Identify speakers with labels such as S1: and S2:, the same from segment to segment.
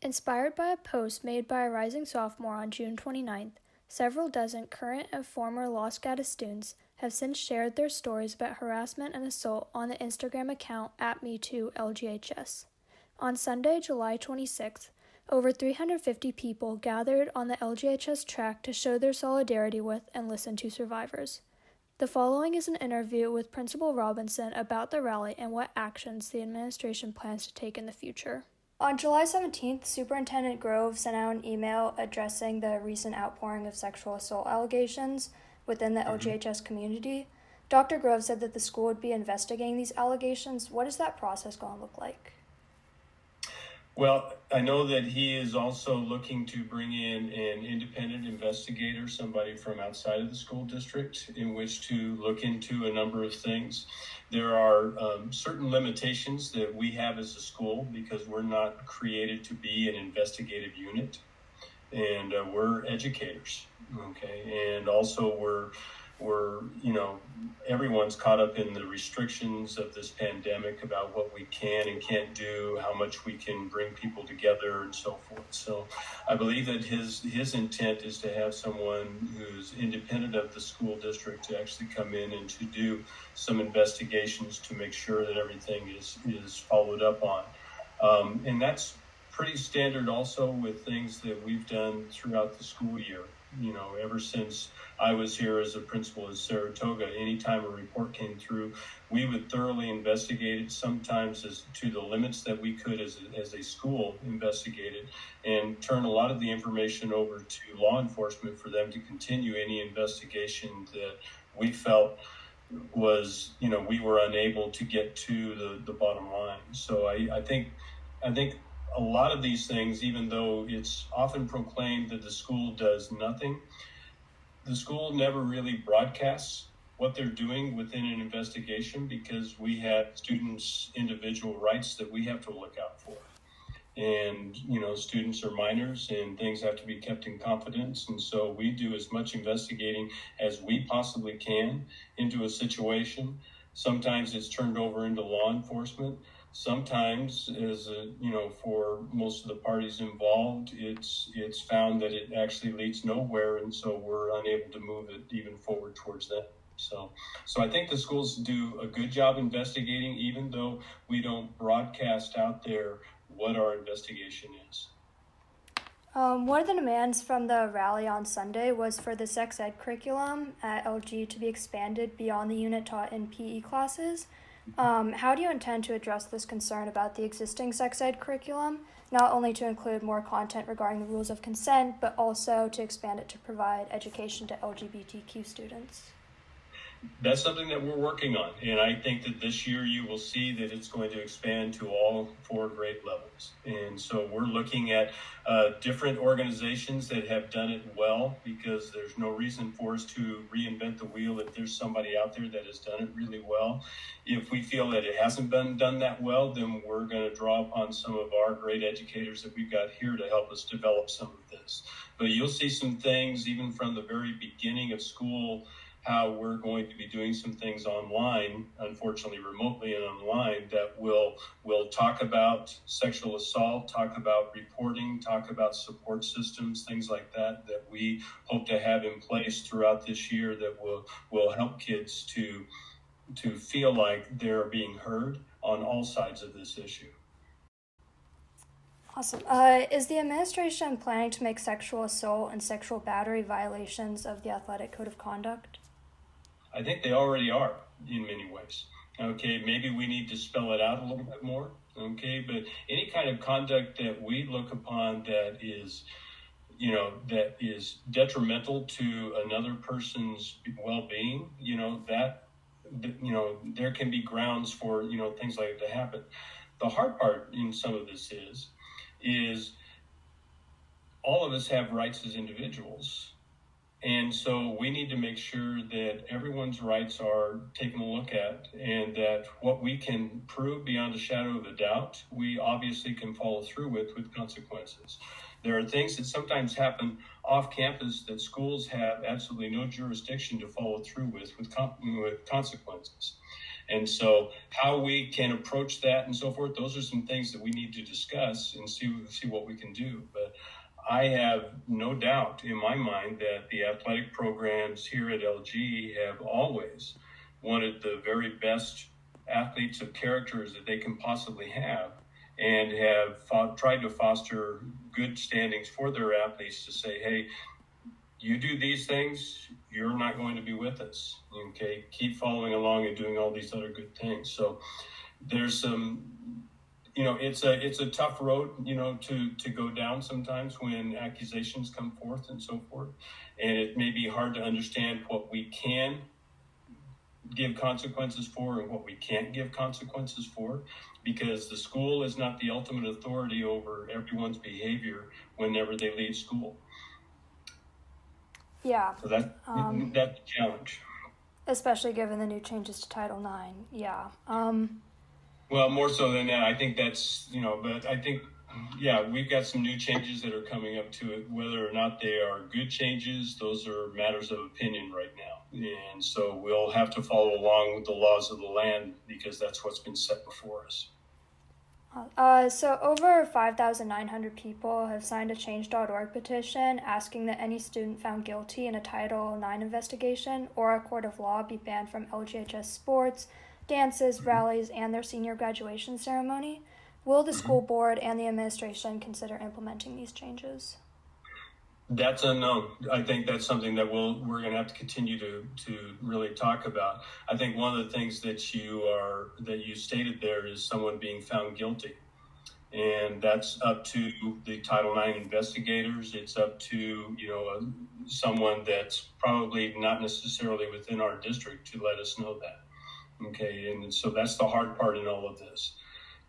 S1: Inspired by a post made by a rising sophomore on June 29th, several dozen current and former Los Gatos students have since shared their stories about harassment and assault on the Instagram account @MeTooLGHS. On Sunday, July 26th, over 350 people gathered on the LGHS track to show their solidarity with and listen to survivors. The following is an interview with Principal Robinson about the rally and what actions the administration plans to take in the future. On July 17th, Superintendent Grove sent out an email addressing the recent outpouring of sexual assault allegations within the LGHS community. Dr. Grove said that the school would be investigating these allegations. What is that process going to look like?
S2: Well, I know that he is also looking to bring in an independent investigator, somebody from outside of the school district, in which to look into a number of things. There are certain limitations that we have as a school because we're not created to be an investigative unit, and we're educators, okay? And also we're everyone's caught up in the restrictions of this pandemic about what we can and can't do, how much we can bring people together and so forth. So I believe that his intent is to have someone who's independent of the school district to actually come in and to do some investigations to make sure that everything is followed up on. And that's pretty standard also with things that we've done throughout the school year. Ever since I was here as a principal at Saratoga, anytime a report came through, we would thoroughly investigate it, sometimes as to the limits that we could as a school investigate it, and turn a lot of the information over to law enforcement for them to continue any investigation that we felt was, we were unable to get to the bottom line. So I think a lot of these things, even though it's often proclaimed that the school does nothing, the school never really broadcasts what they're doing within an investigation because we have students' individual rights that we have to look out for. And, students are minors and things have to be kept in confidence. And so we do as much investigating as we possibly can into a situation. Sometimes it's turned over into law enforcement. Sometimes, for most of the parties involved, it's found that it actually leads nowhere, and so we're unable to move it even forward towards that. So I think the schools do a good job investigating, even though we don't broadcast out there what our investigation is.
S1: One of the demands from the rally on Sunday was for the sex ed curriculum at LG to be expanded beyond the unit taught in PE classes. How do you intend to address this concern about the existing sex ed curriculum, not only to include more content regarding the rules of consent, but also to expand it to provide education to LGBTQ students?
S2: That's something that we're working on, and I think that this year you will see that it's going to expand to all 4 grade levels. And so we're looking at different organizations that have done it well, because there's no reason for us to reinvent the wheel if there's somebody out there that has done it really well. If we feel that it hasn't been done that well, then we're going to draw upon some of our great educators that we've got here to help us develop some of this. But you'll see some things even from the very beginning of school, how we're going to be doing some things online, unfortunately remotely and online, that will talk about sexual assault, talk about reporting, talk about support systems, things like that we hope to have in place throughout this year that will help kids to feel like they're being heard on all sides of this issue.
S1: Awesome. Is the administration planning to make sexual assault and sexual battery violations of the athletic code of conduct?
S2: I think they already are in many ways. Okay, maybe we need to spell it out a little bit more. Okay, but any kind of conduct that we look upon that is detrimental to another person's well-being, there can be grounds for, things like that to happen. The hard part in some of this is all of us have rights as individuals. And so we need to make sure that everyone's rights are taken a look at, and that what we can prove beyond a shadow of a doubt, we obviously can follow through with consequences. There are things that sometimes happen off campus that schools have absolutely no jurisdiction to follow through with consequences. And so how we can approach that and so forth, those are some things that we need to discuss and see what we can do. But I have no doubt in my mind that the athletic programs here at LG have always wanted the very best athletes of characters that they can possibly have, and have tried to foster good standings for their athletes to say, hey, you do these things, you're not going to be with us. Okay, keep following along and doing all these other good things. So there's some, it's a tough road, to go down sometimes when accusations come forth and so forth. And it may be hard to understand what we can give consequences for and what we can't give consequences for, because the school is not the ultimate authority over everyone's behavior whenever they leave school.
S1: Yeah.
S2: So that's a challenge.
S1: Especially given the new changes to Title IX. Yeah.
S2: Well, more so than that, I think that's, but I think, we've got some new changes that are coming up to it. Whether or not they are good changes, those are matters of opinion right now. And so we'll have to follow along with the laws of the land, because that's what's been set before us.
S1: So over 5,900 people have signed a Change.org petition asking that any student found guilty in a Title IX investigation or a court of law be banned from LGHS sports, dances, rallies, and their senior graduation ceremony. Will the school board and the administration consider implementing these changes?
S2: That's unknown. I think that's something that we're going to have to continue to really talk about. I think one of the things that you stated there is someone being found guilty, and that's up to the Title IX investigators. It's up to someone that's probably not necessarily within our district to let us know that. Okay, and so that's the hard part in all of this.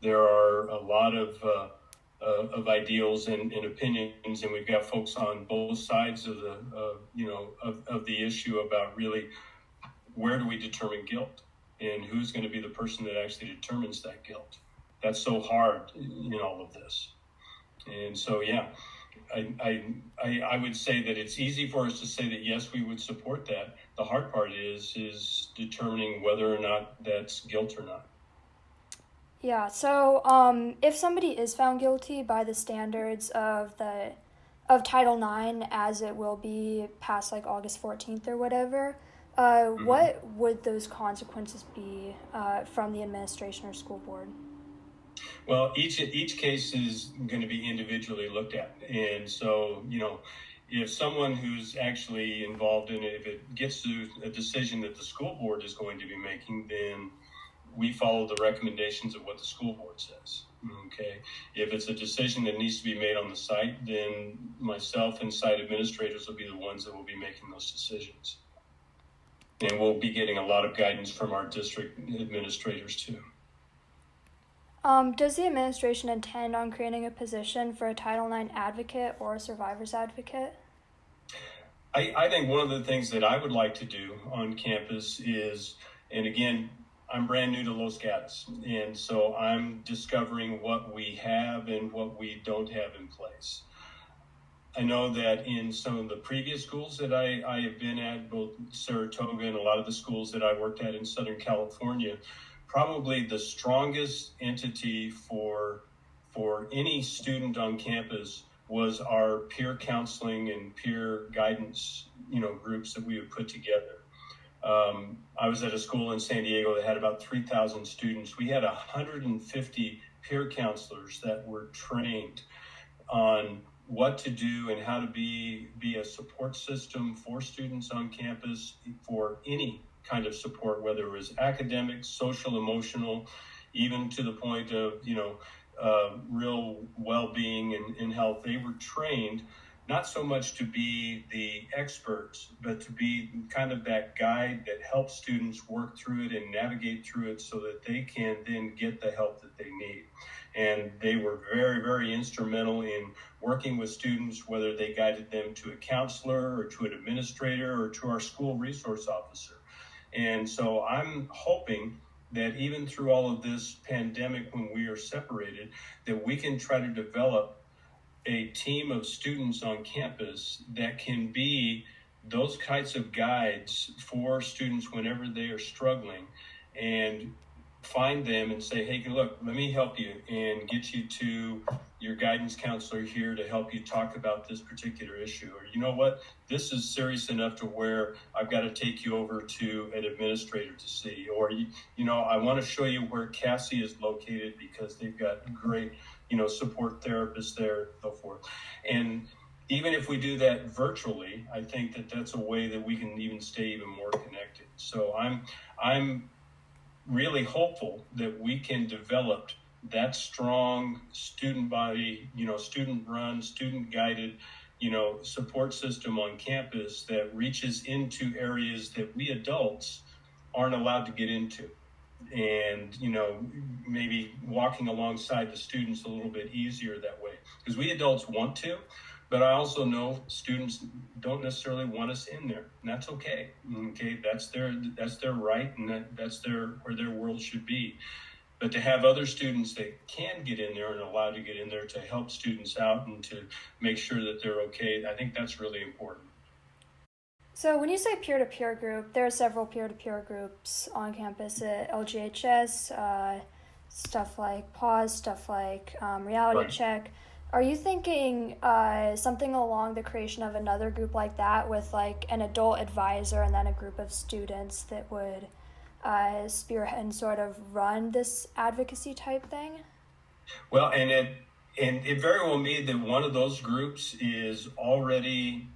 S2: There are a lot of ideals and opinions, and we've got folks on both sides of the issue about really where do we determine guilt and who's going to be the person that actually determines that guilt. That's so hard in all of this. And so, I would say that it's easy for us to say that, yes, we would support that. The hard part is determining whether or not that's guilt or not.
S1: Yeah, so if somebody is found guilty by the standards of Title IX, as it will be past like August 14th or whatever, what would those consequences be from the administration or school board?
S2: Well, each case is going to be individually looked at, and so if someone who's actually involved in it, if it gets to a decision that the school board is going to be making, then we follow the recommendations of what the school board says. Okay. If it's a decision that needs to be made on the site, then myself and site administrators will be the ones that will be making those decisions. And we'll be getting a lot of guidance from our district administrators too.
S1: Does the administration intend on creating a position for a Title IX advocate or a survivor's advocate?
S2: I think one of the things that I would like to do on campus is, and again, I'm brand new to Los Gatos, and so I'm discovering what we have and what we don't have in place. I know that in some of the previous schools that I have been at, both Saratoga and a lot of the schools that I worked at in Southern California, probably the strongest entity for any student on campus was our peer counseling and peer guidance, groups that we would put together. I was at a school in San Diego that had about 3,000 students. We had 150 peer counselors that were trained on what to do and how to be a support system for students on campus for any kind of support, whether it was academic, social, emotional, even to the point of, real well-being and health. They were trained not so much to be the experts, but to be kind of that guide that helps students work through it and navigate through it so that they can then get the help that they need. And they were very, very instrumental in working with students, whether they guided them to a counselor or to an administrator or to our school resource officer. And so I'm hoping that even through all of this pandemic, when we are separated, that we can try to develop a team of students on campus that can be those kinds of guides for students whenever they are struggling, and find them and say, hey, look, let me help you, and get you to your guidance counselor here to help you talk about this particular issue. Or, you know what, this is serious enough to where I've got to take you over to an administrator to see. Or, I want to show you where Cassie is located because they've got great, support therapists there, and so forth. And even if we do that virtually, I think that that's a way that we can even stay even more connected. So I'm really hopeful that we can develop that strong student body, student run, student guided, support system on campus that reaches into areas that we adults aren't allowed to get into. And, maybe walking alongside the students a little bit easier that way, because we adults want to, but I also know students don't necessarily want us in there, and that's okay. Okay, that's their right, and that's where their world should be. But to have other students that can get in there and allowed to get in there to help students out and to make sure that they're okay, I think that's really important.
S1: So when you say peer-to-peer group, there are several peer-to-peer groups on campus at LGHS, stuff like Pause, stuff like Reality
S2: Right.
S1: Check. Are you thinking something along the creation of another group like that with like an adult advisor and then a group of students that would spearhead and sort of run this advocacy type thing?
S2: Well, and it very well may that one of those groups is already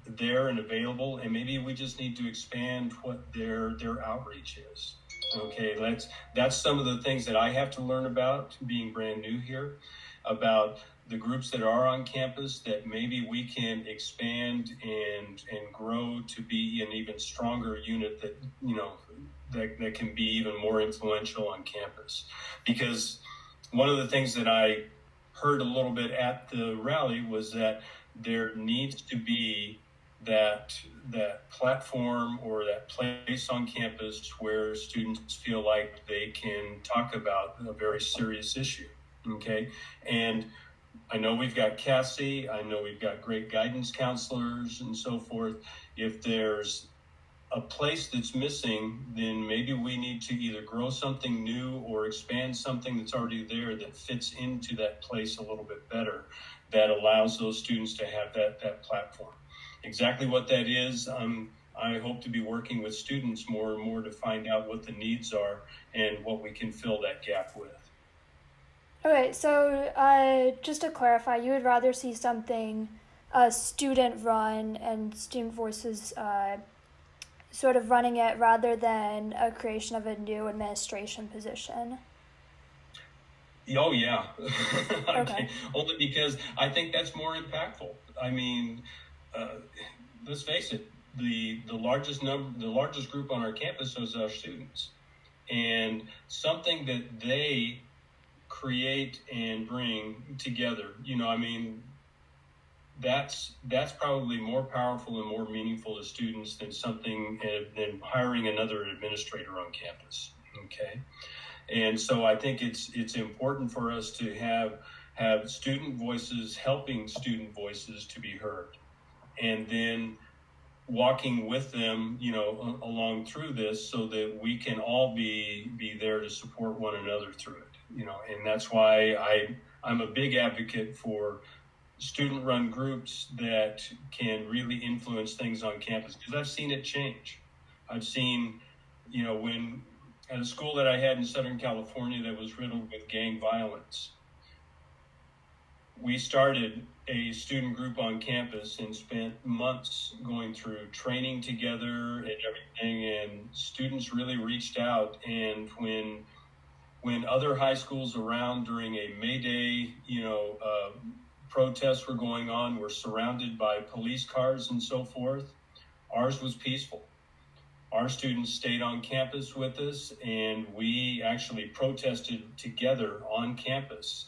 S2: there and available, and maybe we just need to expand what their outreach is. Okay, that's some of the things that I have to learn about being brand new here, about the groups that are on campus that maybe we can expand and grow to be an even stronger unit that that can be even more influential on campus. Because one of the things that I heard a little bit at the rally was that there needs to be that platform or that place on campus where students feel like they can talk about a very serious issue. Okay, and I know we've got Cassie, I know we've got great guidance counselors and so forth. If there's a place that's missing, then maybe we need to either grow something new or expand something that's already there that fits into that place a little bit better, that allows those students to have that platform. Exactly what that is, I hope to be working with students more and more to find out what the needs are and what we can fill that gap with.
S1: Okay, so just to clarify, you would rather see something student run and student voices sort of running it rather than a creation of a new administration position?
S2: Oh, yeah.
S1: Okay.
S2: Only because I think that's more impactful. I mean, let's face it, the largest group on our campus is our students, and something that they create and bring together, that's probably more powerful and more meaningful to students than hiring another administrator on campus. Okay, and so I think it's important for us to have student voices helping student voices to be heard, and then walking with them, along through this, so that we can all be there to support one another through it. And that's why I'm a big advocate for student-run groups that can really influence things on campus, because I've seen it change. I've seen, when at a school that I had in Southern California that was riddled with gang violence, we started a student group on campus and spent months going through training together and everything, and students really reached out. And when other high schools around during a May Day, protests were going on, were surrounded by police cars and so forth, ours was peaceful. Our students stayed on campus with us, and we actually protested together on campus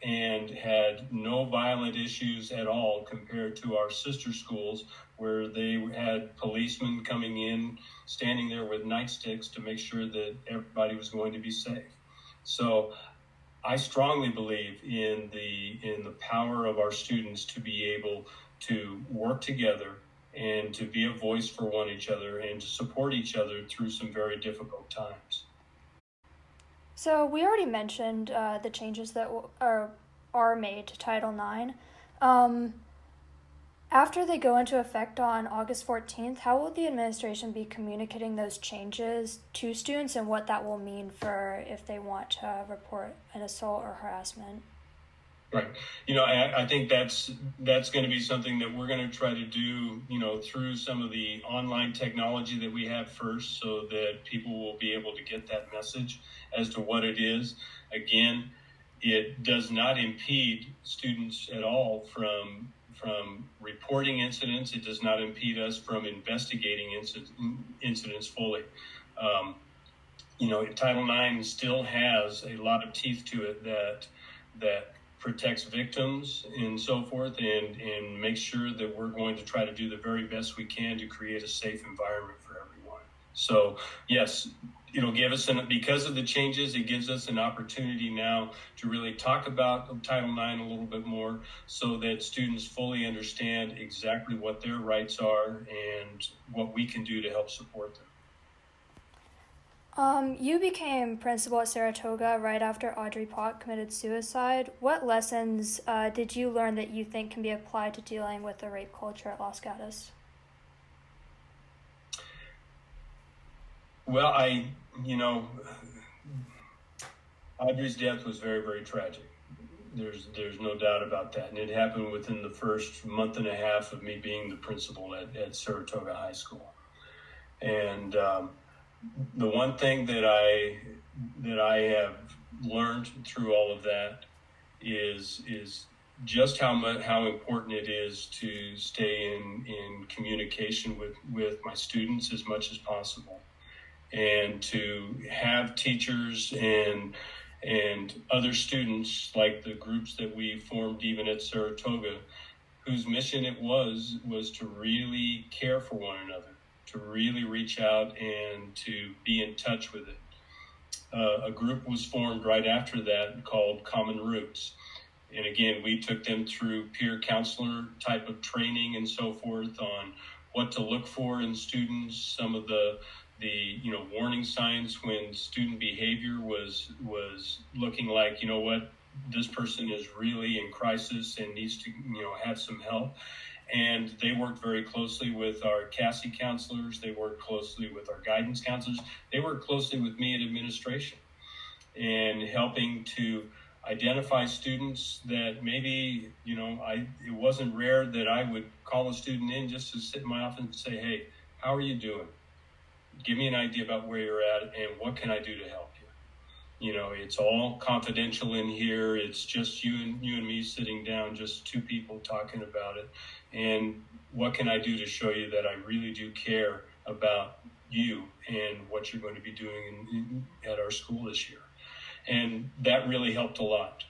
S2: and had no violent issues at all, compared to our sister schools where they had policemen coming in, standing there with nightsticks to make sure that everybody was going to be safe. So I strongly believe in the power of our students to be able to work together and to be a voice for each other and to support each other through some very difficult times.
S1: So we already mentioned the changes that are made to Title IX. Um, After they go into effect on August 14th, how will the administration be communicating those changes to students and what that will mean for if they want to report an assault or harassment?
S2: Right. I think that's going to be something that we're going to try to do, through some of the online technology that we have first, so that people will be able to get that message as to what it is. Again, it does not impede students at all from reporting incidents. It does not impede us from investigating incidents fully. Title IX still has a lot of teeth to it that protects victims and so forth, and make sure that we're going to try to do the very best we can to create a safe environment for everyone. So yes, because of the changes, it gives us an opportunity now to really talk about Title IX a little bit more, so that students fully understand exactly what their rights are and what we can do to help support them.
S1: You became principal at Saratoga right after Audrey Pott committed suicide. What lessons did you learn that you think can be applied to dealing with the rape culture at Los Gatos?
S2: Well, Audrey's death was very, very tragic. There's no doubt about that. And it happened within the first month and a half of me being the principal at Saratoga High School. And the one thing that I have learned through all of that is just how important it is to stay in communication with my students as much as possible, and to have teachers and other students, like the groups that we formed even at Saratoga, whose mission it was to really care for one another, to really reach out and to be in touch with it. A group was formed right after that called Common Roots. And again, we took them through peer counselor type of training and so forth on what to look for in students, some of the warning signs when student behavior was looking like, this person is really in crisis and needs to, have some help. And they worked very closely with our CASI counselors. They worked closely with our guidance counselors. They worked closely with me in administration, and helping to identify students that maybe, it wasn't rare that I would call a student in just to sit in my office and say, hey, how are you doing? Give me an idea about where you're at and what can I do to help you? It's all confidential in here. It's just you and me sitting down, just two people talking about it. And what can I do to show you that I really do care about you and what you're going to be doing at our school this year? And that really helped a lot.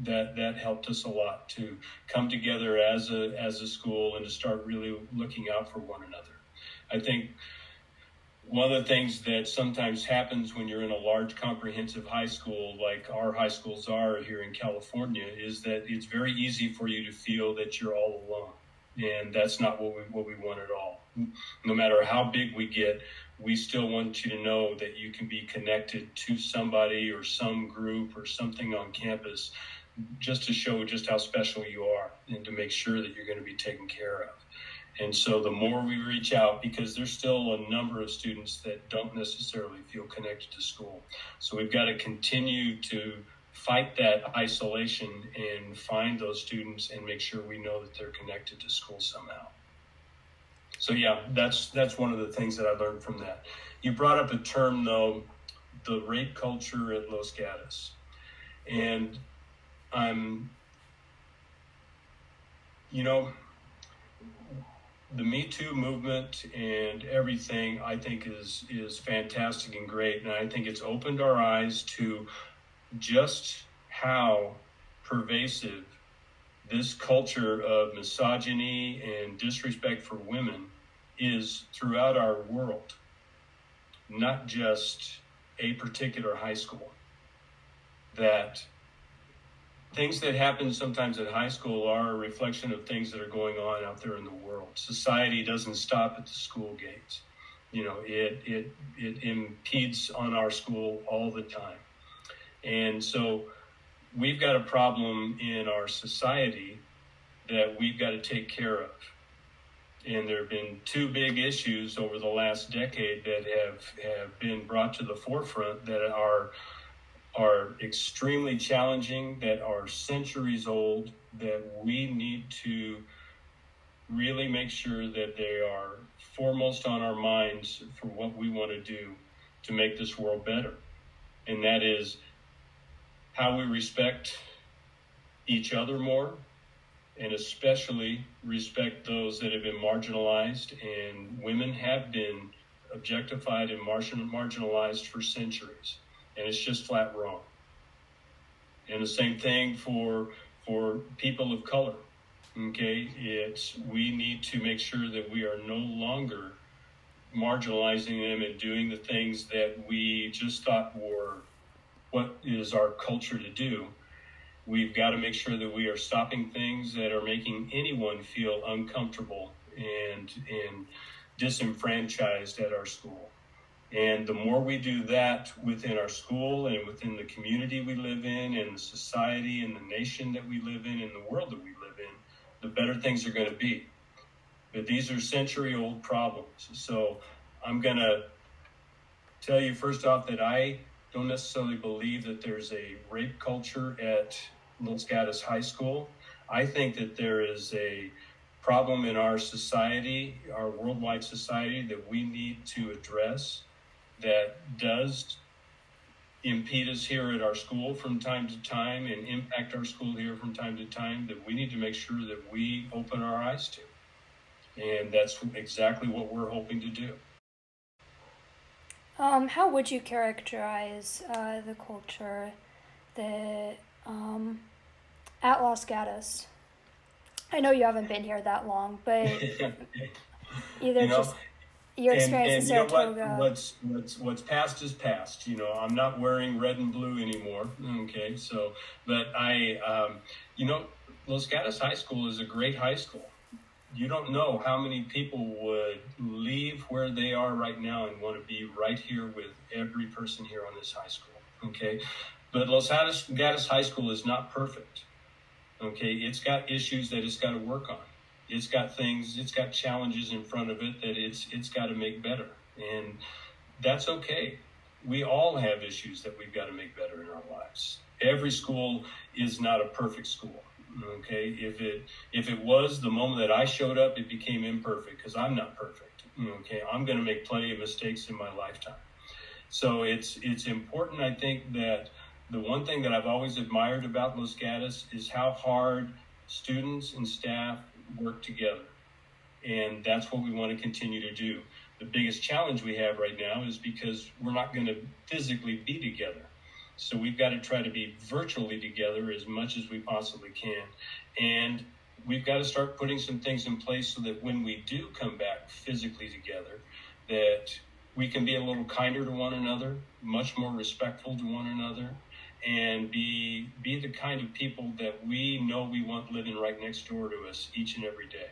S2: That helped us a lot to come together as a school and to start really looking out for one another. I think one of the things that sometimes happens when you're in a large comprehensive high school, like our high schools are here in California, is that it's very easy for you to feel that you're all alone. And that's not what we want at all. No matter how big we get, we still want you to know that you can be connected to somebody or some group or something on campus, just to show just how special you are and to make sure that you're going to be taken care of. And so the more we reach out, because there's still a number of students that don't necessarily feel connected to school. So we've got to continue to fight that isolation and find those students and make sure we know that they're connected to school somehow. So yeah, that's one of the things that I learned from that. You brought up a term, though, the rape culture at Los Gatos. And the Me Too movement and everything, I think is fantastic and great. And I think it's opened our eyes to just how pervasive this culture of misogyny and disrespect for women is throughout our world, not just a particular high school. That things that happen sometimes at high school are a reflection of things that are going on out there in the world. Society doesn't stop at the school gates. It impedes on our school all the time. And so we've got a problem in our society that we've got to take care of. And there have been two big issues over the last decade that have been brought to the forefront that are extremely challenging, that are centuries old, that we need to really make sure that they are foremost on our minds for what we want to do to make this world better. And that is how we respect each other more, and especially respect those that have been marginalized. And women have been objectified and marginalized for centuries, and it's just flat wrong. And the same thing for people of color. Okay, we need to make sure that we are no longer marginalizing them and doing the things that we just thought were what is our culture to do. We've got to make sure that we are stopping things that are making anyone feel uncomfortable and disenfranchised at our school. And the more we do that within our school and within the community we live in and the society and the nation that we live in and the world that we live in, the better things are going to be. But these are century-old problems. So I'm going to tell you first off that I don't necessarily believe that there's a rape culture at Los Gatos High School. I think that there is a problem in our society, our worldwide society, that we need to address that does impede us here at our school from time to time and impact our school here from time to time, that we need to make sure that we open our eyes to. And that's exactly what we're hoping to do.
S1: How would you characterize the culture that at Los Gatos? I know you haven't been here that long, but either just your experience in Saratoga.
S2: What's past is past. I'm not wearing red and blue anymore. Okay, so, but Los Gatos High School is a great high school. You don't know how many people would leave where they are right now and want to be right here with every person here on this high school. Okay, but Los Gatos High School is not perfect. Okay, it's got issues that it's got to work on. It's got challenges in front of it that it's got to make better. And that's okay. We all have issues that we've got to make better in our lives. Every school is not a perfect school. Okay, if it was, the moment that I showed up, it became imperfect because I'm not perfect. Okay, I'm going to make plenty of mistakes in my lifetime. So it's important, I think, that the one thing that I've always admired about Los Gatos is how hard students and staff work together. And that's what we want to continue to do. The biggest challenge we have right now is because we're not going to physically be together. So we've got to try to be virtually together as much as we possibly can. And we've got to start putting some things in place so that when we do come back physically together, that we can be a little kinder to one another, much more respectful to one another, and be the kind of people that we know we want living right next door to us each and every day.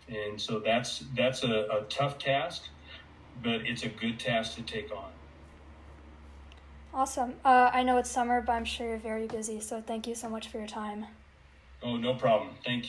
S2: And so that's a tough task, but it's a good task to take on.
S1: Awesome. I know it's summer, but I'm sure you're very busy, so thank you so much for your time.
S2: Oh, no problem. Thank you.